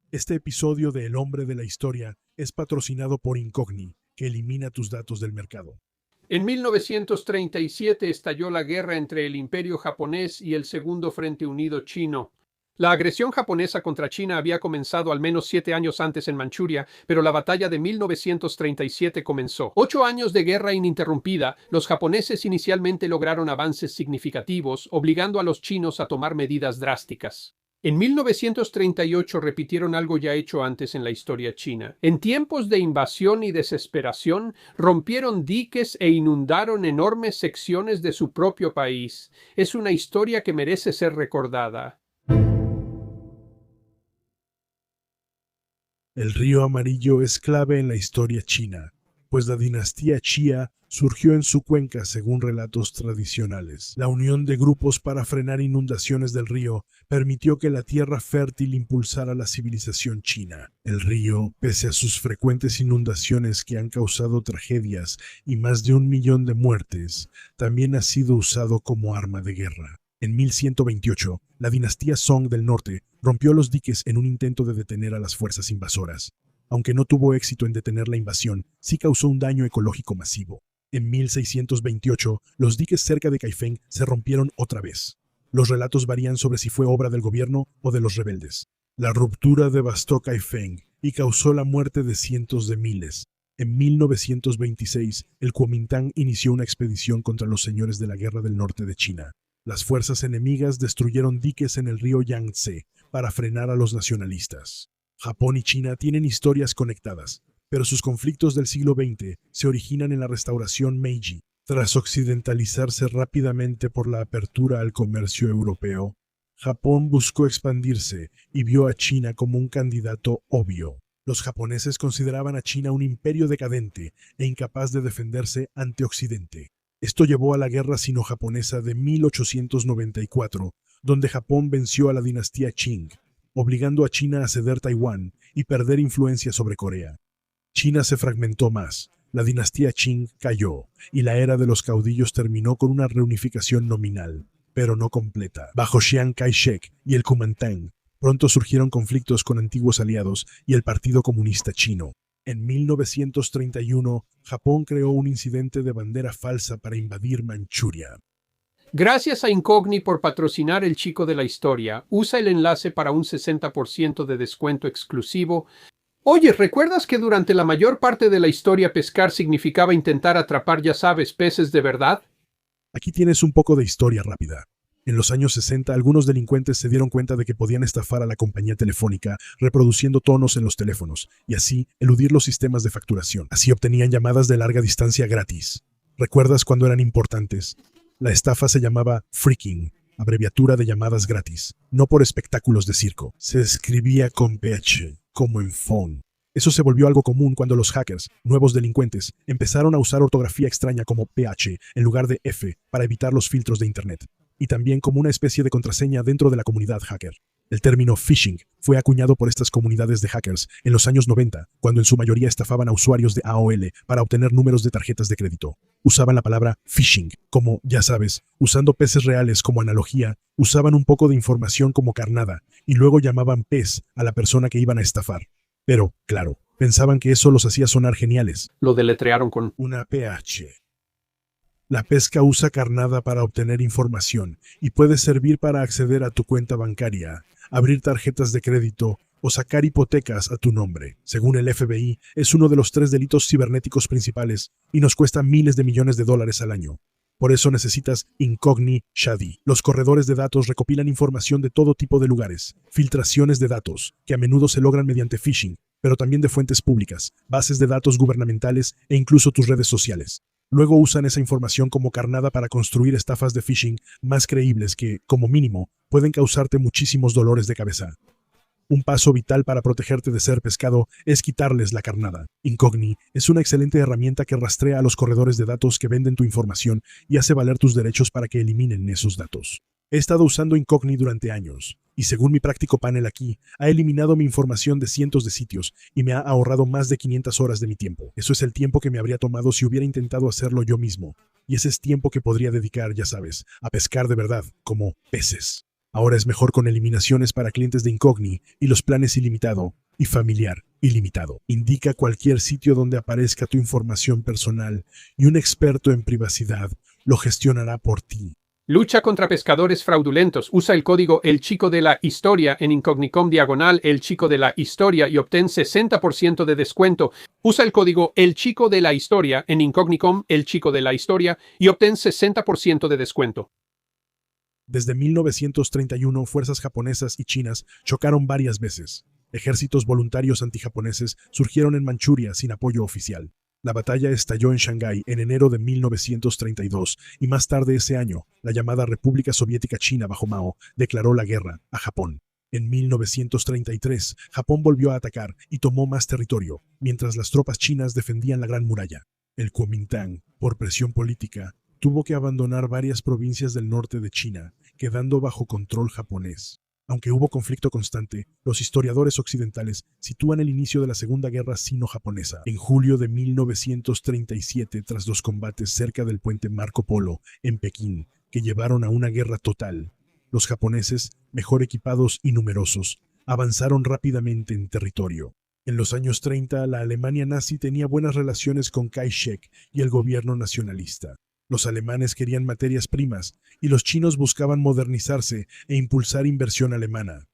Este episodio de El Hombre de la Historia es patrocinado por Incogni, que elimina tus datos del mercado. En 1937 estalló la guerra entre el Imperio japonés y el Segundo Frente Unido chino. La agresión japonesa contra China había comenzado al menos 7 años antes en Manchuria, pero la batalla de 1937 comenzó. 8 años de guerra ininterrumpida, los japoneses inicialmente lograron avances significativos, obligando a los chinos a tomar medidas drásticas. En 1938 repitieron algo ya hecho antes en la historia china. En tiempos de invasión y desesperación, rompieron diques e inundaron enormes secciones de su propio país. Es una historia que merece ser recordada. El río Amarillo es clave en la historia china, pues la dinastía Xia surgió en su cuenca según relatos tradicionales. La unión de grupos para frenar inundaciones del río permitió que la tierra fértil impulsara la civilización china. El río, pese a sus frecuentes inundaciones que han causado tragedias y más de 1 millón de muertes, también ha sido usado como arma de guerra. En 1128, la dinastía Song del norte rompió los diques en un intento de detener a las fuerzas invasoras. Aunque no tuvo éxito en detener la invasión, sí causó un daño ecológico masivo. En 1628, los diques cerca de Kaifeng se rompieron otra vez. Los relatos varían sobre si fue obra del gobierno o de los rebeldes. La ruptura devastó Kaifeng y causó la muerte de cientos de miles. En 1926, el Kuomintang inició una expedición contra los señores de la Guerra del Norte de China. Las fuerzas enemigas destruyeron diques en el río Yangtze para frenar a los nacionalistas. Japón y China tienen historias conectadas, pero sus conflictos del siglo XX se originan en la restauración Meiji. Tras occidentalizarse rápidamente por la apertura al comercio europeo, Japón buscó expandirse y vio a China como un candidato obvio. Los japoneses consideraban a China un imperio decadente e incapaz de defenderse ante Occidente. Esto llevó a la Guerra Sino-Japonesa de 1894, donde Japón venció a la dinastía Qing, obligando a China a ceder Taiwán y perder influencia sobre Corea. China se fragmentó más, la dinastía Qing cayó, y la era de los caudillos terminó con una reunificación nominal, pero no completa. Bajo Chiang Kai-shek y el Kuomintang, pronto surgieron conflictos con antiguos aliados y el Partido Comunista Chino. En 1931, Japón creó un incidente de bandera falsa para invadir Manchuria. Gracias a Incogni por patrocinar El Chico de la Historia. Usa el enlace para un 60% de descuento exclusivo. Oye, ¿recuerdas que durante la mayor parte de la historia pescar significaba intentar atrapar, ya sabes, peces de verdad? Aquí tienes un poco de historia rápida. En los años 60, algunos delincuentes se dieron cuenta de que podían estafar a la compañía telefónica reproduciendo tonos en los teléfonos y así eludir los sistemas de facturación. Así obtenían llamadas de larga distancia gratis. ¿Recuerdas cuando eran importantes? La estafa se llamaba phreaking, abreviatura de llamadas gratis, no por espectáculos de circo. Se escribía con PH, como en phone. Eso se volvió algo común cuando los hackers, nuevos delincuentes, empezaron a usar ortografía extraña como PH en lugar de F para evitar los filtros de Internet, y también como una especie de contraseña dentro de la comunidad hacker. El término phishing fue acuñado por estas comunidades de hackers en los años 90, cuando en su mayoría estafaban a usuarios de AOL para obtener números de tarjetas de crédito. Usaban la palabra phishing, como, ya sabes, usando peces reales como analogía, usaban un poco de información como carnada, y luego llamaban pez a la persona que iban a estafar. Pero, claro, pensaban que eso los hacía sonar geniales. Lo deletrearon con Una PH. La pesca usa carnada para obtener información y puede servir para acceder a tu cuenta bancaria, abrir tarjetas de crédito o sacar hipotecas a tu nombre. Según el FBI, es uno de los 3 delitos cibernéticos principales y nos cuesta miles de millones de dólares al año. Por eso necesitas Incogni Shadi. Los corredores de datos recopilan información de todo tipo de lugares, filtraciones de datos, que a menudo se logran mediante phishing, pero también de fuentes públicas, bases de datos gubernamentales e incluso tus redes sociales. Luego usan esa información como carnada para construir estafas de phishing más creíbles que, como mínimo, pueden causarte muchísimos dolores de cabeza. Un paso vital para protegerte de ser pescado es quitarles la carnada. Incogni es una excelente herramienta que rastrea a los corredores de datos que venden tu información y hace valer tus derechos para que eliminen esos datos. He estado usando Incogni durante años, y según mi práctico panel aquí, ha eliminado mi información de cientos de sitios y me ha ahorrado más de 500 horas de mi tiempo. Eso es el tiempo que me habría tomado si hubiera intentado hacerlo yo mismo. Y ese es tiempo que podría dedicar, ya sabes, a pescar de verdad, como peces. Ahora es mejor con eliminaciones para clientes de Incogni y los planes ilimitado y familiar ilimitado. Indica cualquier sitio donde aparezca tu información personal y un experto en privacidad lo gestionará por ti. Lucha contra pescadores fraudulentos. Usa el código El Chico de la Historia en Incognicom / El Chico de la Historia y obtén 60% de descuento. Usa el código El Chico de la Historia en Incognicom El Chico de la Historia y obtén 60% de descuento. Desde 1931, fuerzas japonesas y chinas chocaron varias veces. Ejércitos voluntarios antijaponeses surgieron en Manchuria sin apoyo oficial. La batalla estalló en Shanghái en enero de 1932 y más tarde ese año, la llamada República Soviética China bajo Mao declaró la guerra a Japón. En 1933, Japón volvió a atacar y tomó más territorio, mientras las tropas chinas defendían la Gran Muralla. El Kuomintang, por presión política, tuvo que abandonar varias provincias del norte de China, quedando bajo control japonés. Aunque hubo conflicto constante, los historiadores occidentales sitúan el inicio de la Segunda Guerra Sino-Japonesa en julio de 1937 tras los combates cerca del puente Marco Polo en Pekín, que llevaron a una guerra total. Los japoneses, mejor equipados y numerosos, avanzaron rápidamente en territorio. En los años 30, la Alemania nazi tenía buenas relaciones con Chiang Kai-shek y el gobierno nacionalista. Los alemanes querían materias primas y los chinos buscaban modernizarse e impulsar inversión alemana.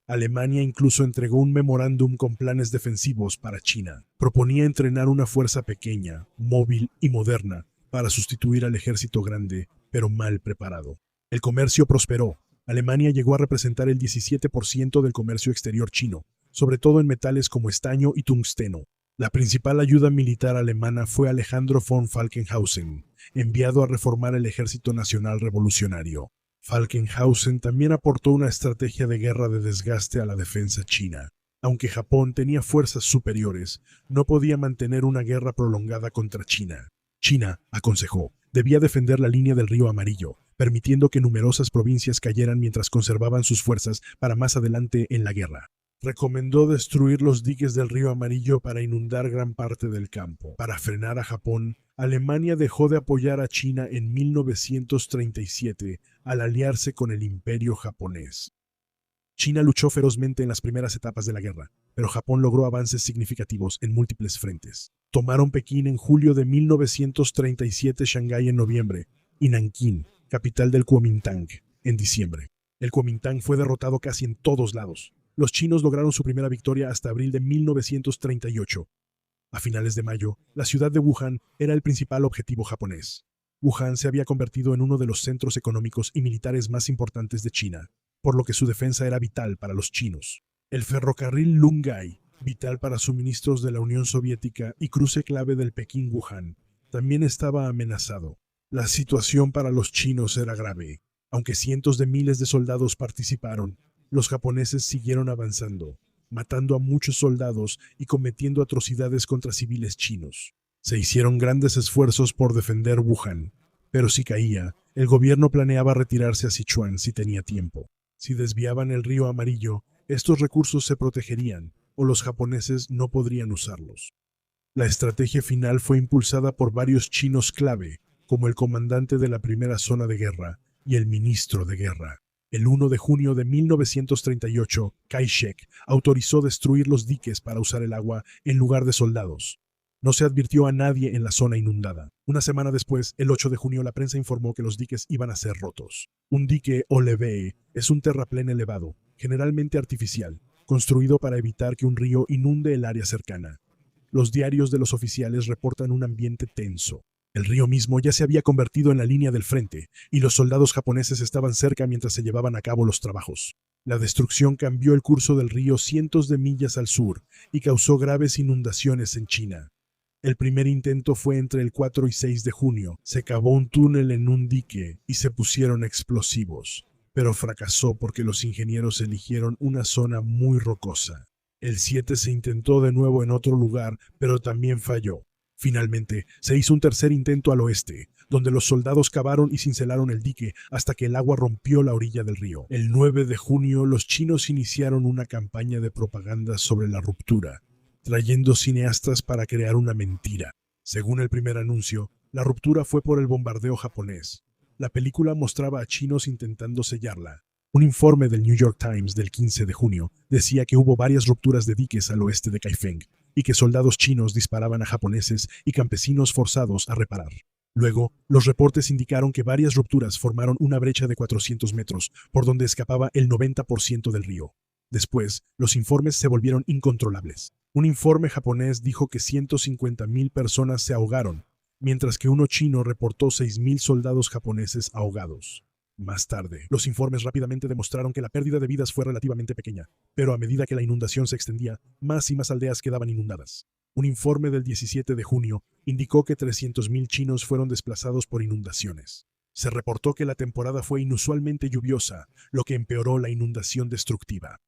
Alemania incluso entregó un memorándum con planes defensivos para China. Proponía entrenar una fuerza pequeña, móvil y moderna para sustituir al ejército grande, pero mal preparado. El comercio prosperó. Alemania llegó a representar el 17% del comercio exterior chino, sobre todo en metales como estaño y tungsteno. La principal ayuda militar alemana fue Alejandro von Falkenhausen, enviado a reformar el Ejército Nacional Revolucionario. Falkenhausen también aportó una estrategia de guerra de desgaste a la defensa china. Aunque Japón tenía fuerzas superiores, no podía mantener una guerra prolongada contra China. China, aconsejó, debía defender la línea del Río Amarillo, permitiendo que numerosas provincias cayeran mientras conservaban sus fuerzas para más adelante en la guerra. Recomendó destruir los diques del Río Amarillo para inundar gran parte del campo. Para frenar a Japón, Alemania dejó de apoyar a China en 1937 al aliarse con el Imperio japonés. China luchó ferozmente en las primeras etapas de la guerra, pero Japón logró avances significativos en múltiples frentes. Tomaron Pekín en julio de 1937, Shanghái en noviembre y Nankín, capital del Kuomintang, en diciembre. El Kuomintang fue derrotado casi en todos lados. Los chinos lograron su primera victoria hasta abril de 1938. A finales de mayo, la ciudad de Wuhan era el principal objetivo japonés. Wuhan se había convertido en uno de los centros económicos y militares más importantes de China, por lo que su defensa era vital para los chinos. El ferrocarril Lungai, vital para suministros de la Unión Soviética y cruce clave del Pekín-Wuhan, también estaba amenazado. La situación para los chinos era grave. Aunque cientos de miles de soldados participaron, los japoneses siguieron avanzando, matando a muchos soldados y cometiendo atrocidades contra civiles chinos. Se hicieron grandes esfuerzos por defender Wuhan, pero si caía, el gobierno planeaba retirarse a Sichuan si tenía tiempo. Si desviaban el Río Amarillo, estos recursos se protegerían, o los japoneses no podrían usarlos. La estrategia final fue impulsada por varios chinos clave, como el comandante de la primera zona de guerra y el ministro de guerra. El 1 de junio de 1938, Kai-shek autorizó destruir los diques para usar el agua en lugar de soldados. No se advirtió a nadie en la zona inundada. Una semana después, el 8 de junio, la prensa informó que los diques iban a ser rotos. Un dique o levee es un terraplén elevado, generalmente artificial, construido para evitar que un río inunde el área cercana. Los diarios de los oficiales reportan un ambiente tenso. El río mismo ya se había convertido en la línea del frente, y los soldados japoneses estaban cerca mientras se llevaban a cabo los trabajos. La destrucción cambió el curso del río cientos de millas al sur y causó graves inundaciones en China. El primer intento fue entre el 4 y 6 de junio. Se cavó un túnel en un dique y se pusieron explosivos, pero fracasó porque los ingenieros eligieron una zona muy rocosa. El 7 se intentó de nuevo en otro lugar, pero también falló. Finalmente, se hizo un tercer intento al oeste, donde los soldados cavaron y cincelaron el dique hasta que el agua rompió la orilla del río. El 9 de junio, los chinos iniciaron una campaña de propaganda sobre la ruptura, trayendo cineastas para crear una mentira. Según el primer anuncio, la ruptura fue por el bombardeo japonés. La película mostraba a chinos intentando sellarla. Un informe del New York Times del 15 de junio decía que hubo varias rupturas de diques al oeste de Kaifeng y que soldados chinos disparaban a japoneses y campesinos forzados a reparar. Luego, los reportes indicaron que varias rupturas formaron una brecha de 400 metros por donde escapaba el 90% del río. Después, los informes se volvieron incontrolables. Un informe japonés dijo que 150.000 personas se ahogaron, mientras que uno chino reportó 6.000 soldados japoneses ahogados. Más tarde, los informes rápidamente demostraron que la pérdida de vidas fue relativamente pequeña, pero a medida que la inundación se extendía, más y más aldeas quedaban inundadas. Un informe del 17 de junio indicó que 300.000 chinos fueron desplazados por inundaciones. Se reportó que la temporada fue inusualmente lluviosa, lo que empeoró la inundación destructiva.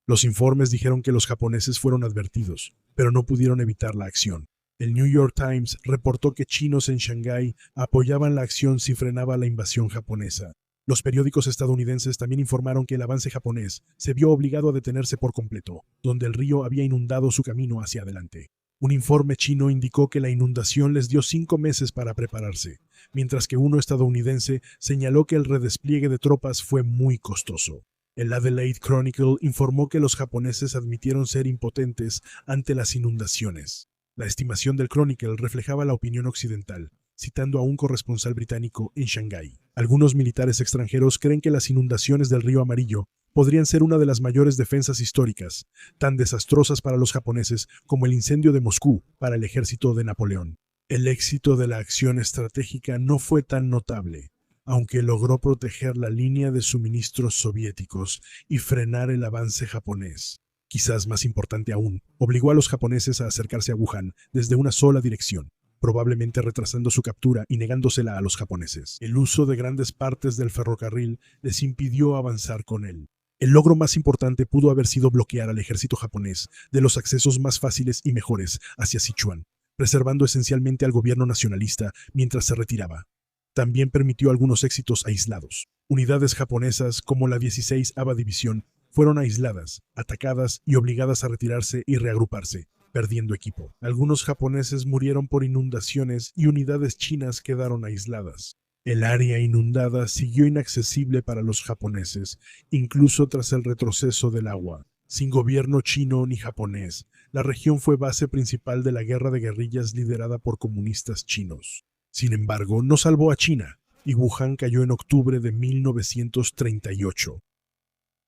Los informes dijeron que los japoneses fueron advertidos, pero no pudieron evitar la acción. El New York Times reportó que chinos en Shanghái apoyaban la acción si frenaba la invasión japonesa. Los periódicos estadounidenses también informaron que el avance japonés se vio obligado a detenerse por completo, donde el río había inundado su camino hacia adelante. Un informe chino indicó que la inundación les dio 5 meses para prepararse, mientras que uno estadounidense señaló que el redespliegue de tropas fue muy costoso. El Adelaide Chronicle informó que los japoneses admitieron ser impotentes ante las inundaciones. La estimación del Chronicle reflejaba la opinión occidental, citando a un corresponsal británico en Shanghái. Algunos militares extranjeros creen que las inundaciones del río Amarillo podrían ser una de las mayores defensas históricas, tan desastrosas para los japoneses como el incendio de Moscú para el ejército de Napoleón. El éxito de la acción estratégica no fue tan notable, aunque logró proteger la línea de suministros soviéticos y frenar el avance japonés. Quizás más importante aún, obligó a los japoneses a acercarse a Wuhan desde una sola dirección, probablemente retrasando su captura y negándosela a los japoneses. El uso de grandes partes del ferrocarril les impidió avanzar con él. El logro más importante pudo haber sido bloquear al ejército japonés de los accesos más fáciles y mejores hacia Sichuan, preservando esencialmente al gobierno nacionalista mientras se retiraba. También permitió algunos éxitos aislados. Unidades japonesas como la 16ª División fueron aisladas, atacadas y obligadas a retirarse y reagruparse, perdiendo equipo. Algunos japoneses murieron por inundaciones y unidades chinas quedaron aisladas. El área inundada siguió inaccesible para los japoneses, incluso tras el retroceso del agua. Sin gobierno chino ni japonés, la región fue base principal de la guerra de guerrillas liderada por comunistas chinos. Sin embargo, no salvó a China, y Wuhan cayó en octubre de 1938.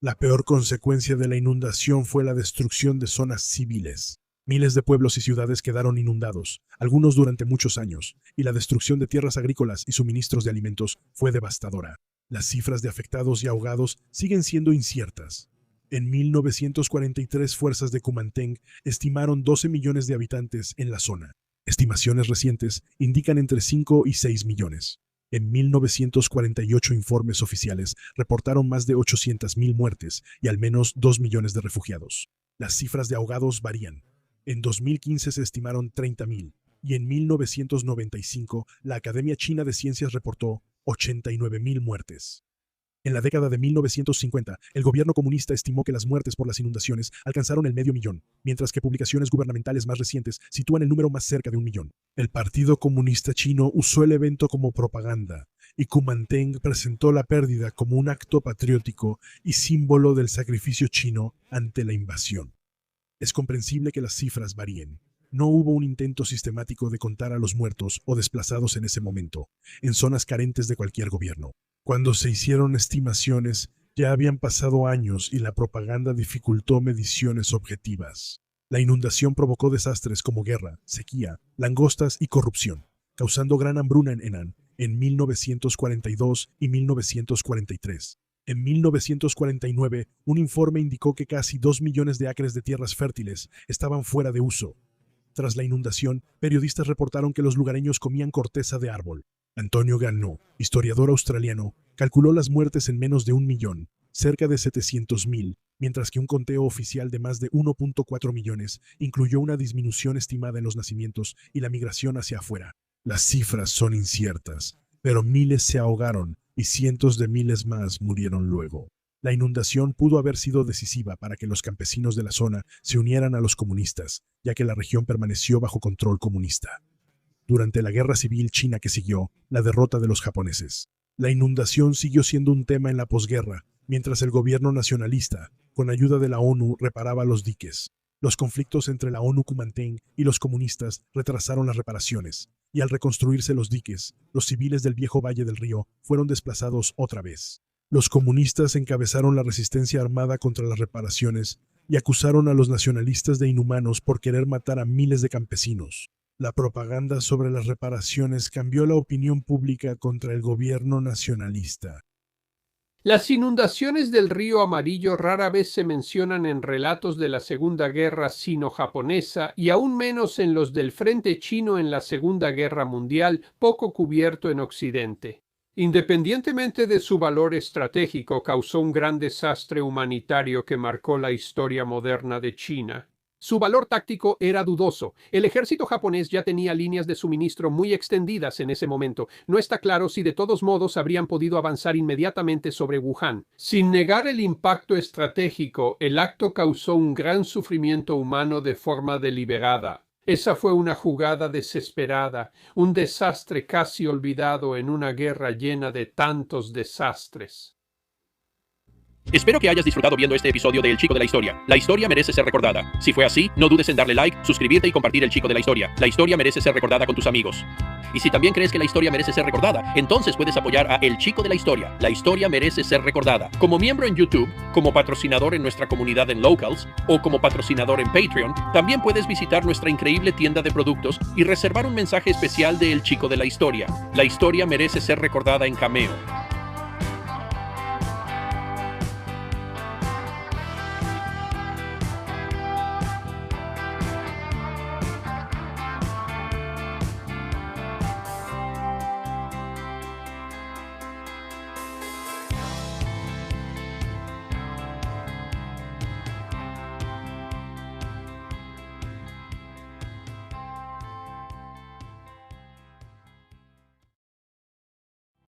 La peor consecuencia de la inundación fue la destrucción de zonas civiles. Miles de pueblos y ciudades quedaron inundados, algunos durante muchos años, y la destrucción de tierras agrícolas y suministros de alimentos fue devastadora. Las cifras de afectados y ahogados siguen siendo inciertas. En 1943, fuerzas de Kuomintang estimaron 12 millones de habitantes en la zona. Estimaciones recientes indican entre 5 y 6 millones. En 1948 informes oficiales reportaron más de 800.000 muertes y al menos 2 millones de refugiados. Las cifras de ahogados varían. En 2015 se estimaron 30.000 y en 1995 la Academia China de Ciencias reportó 89.000 muertes. En la década de 1950, el gobierno comunista estimó que las muertes por las inundaciones alcanzaron el 500.000, mientras que publicaciones gubernamentales más recientes sitúan el número más cerca de 1 millón. El Partido Comunista Chino usó el evento como propaganda, y Kuomintang presentó la pérdida como un acto patriótico y símbolo del sacrificio chino ante la invasión. Es comprensible que las cifras varíen. No hubo un intento sistemático de contar a los muertos o desplazados en ese momento, en zonas carentes de cualquier gobierno. Cuando se hicieron estimaciones, ya habían pasado años y la propaganda dificultó mediciones objetivas. La inundación provocó desastres como guerra, sequía, langostas y corrupción, causando gran hambruna en Henan en 1942 y 1943. En 1949, un informe indicó que casi 2 millones de acres de tierras fértiles estaban fuera de uso. Tras la inundación, periodistas reportaron que los lugareños comían corteza de árbol. Antonio Gannó, historiador australiano, calculó las muertes en menos de 1 millón, cerca de 700.000, mientras que un conteo oficial de más de 1.4 millones incluyó una disminución estimada en los nacimientos y la migración hacia afuera. Las cifras son inciertas, pero miles se ahogaron y cientos de miles más murieron luego. La inundación pudo haber sido decisiva para que los campesinos de la zona se unieran a los comunistas, ya que la región permaneció bajo control comunista. Durante la guerra civil china que siguió, la derrota de los japoneses. La inundación siguió siendo un tema en la posguerra, mientras el gobierno nacionalista, con ayuda de la ONU, reparaba los diques. Los conflictos entre la ONU Kumanteng y los comunistas retrasaron las reparaciones, y al reconstruirse los diques, los civiles del viejo Valle del Río fueron desplazados otra vez. Los comunistas encabezaron la resistencia armada contra las reparaciones y acusaron a los nacionalistas de inhumanos por querer matar a miles de campesinos. La propaganda sobre las reparaciones cambió la opinión pública contra el gobierno nacionalista. Las inundaciones del río Amarillo rara vez se mencionan en relatos de la Segunda Guerra Sino-Japonesa y aún menos en los del Frente Chino en la Segunda Guerra Mundial, poco cubierto en Occidente. Independientemente de su valor estratégico, causó un gran desastre humanitario que marcó la historia moderna de China. Su valor táctico era dudoso. El ejército japonés ya tenía líneas de suministro muy extendidas en ese momento. No está claro si de todos modos habrían podido avanzar inmediatamente sobre Wuhan. Sin negar el impacto estratégico, el acto causó un gran sufrimiento humano de forma deliberada. Esa fue una jugada desesperada, un desastre casi olvidado en una guerra llena de tantos desastres. Espero que hayas disfrutado viendo este episodio de El Chico de la Historia. La historia merece ser recordada. Si fue así, no dudes en darle like, suscribirte y compartir El Chico de la Historia. La historia merece ser recordada con tus amigos. Y si también crees que la historia merece ser recordada, entonces puedes apoyar a El Chico de la Historia. La historia merece ser recordada. Como miembro en YouTube, como patrocinador en nuestra comunidad en Locals o como patrocinador en Patreon, también puedes visitar nuestra increíble tienda de productos y reservar un mensaje especial de El Chico de la Historia. La historia merece ser recordada en Cameo.